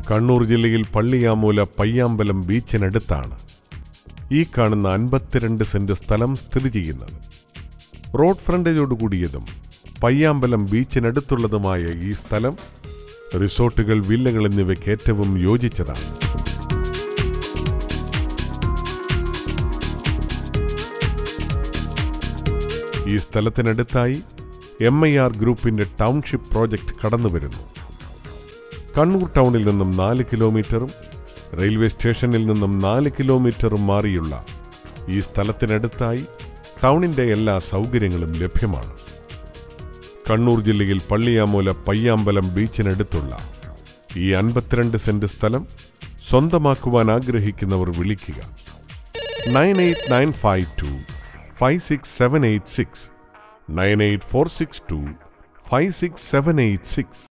കണ്ണൂർ ജില്ലയിൽ പള്ളിയാമൂല പയ്യാമ്പലം ബീച്ചിനടുത്താണ് ഈ കാണുന്ന 52 സെന്റ് സ്ഥലം സ്ഥിതി ചെയ്യുന്നത്. റോഡ് ഫ്രണ്ടേജോടുകൂടിയതും പയ്യാമ്പലം ബീച്ചിനടുത്തുള്ളതുമായ ഈ സ്ഥലം റിസോർട്ടുകൾ, വില്ലകൾ എന്നിവയ്ക്ക് ഏറ്റവും യോജിച്ചതാണ്. ഈ സ്ഥലത്തിനടുത്തായി MIR ഗ്രൂപ്പിന്റെ ടൗൺഷിപ്പ് പ്രോജക്റ്റ് കടന്നുവരുന്നു. കണ്ണൂർ ടൗണിൽ നിന്നും 4 കിലോമീറ്ററും റെയിൽവേ സ്റ്റേഷനിൽ നിന്നും 4 കിലോമീറ്ററും മാറിയുള്ള ഈ സ്ഥലത്തിനടുത്തായി ടൗണിന്റെ എല്ലാ സൗകര്യങ്ങളും ലഭ്യമാണ്. കണ്ണൂർ ജില്ലയിൽ പള്ളിയാമൂല പയ്യാമ്പലം ബീച്ചിനടുത്തുള്ള ഈ 52 സെന്റ് സ്ഥലം സ്വന്തമാക്കുവാൻ ആഗ്രഹിക്കുന്നവർ വിളിക്കുക 98952 56786 98462 56786.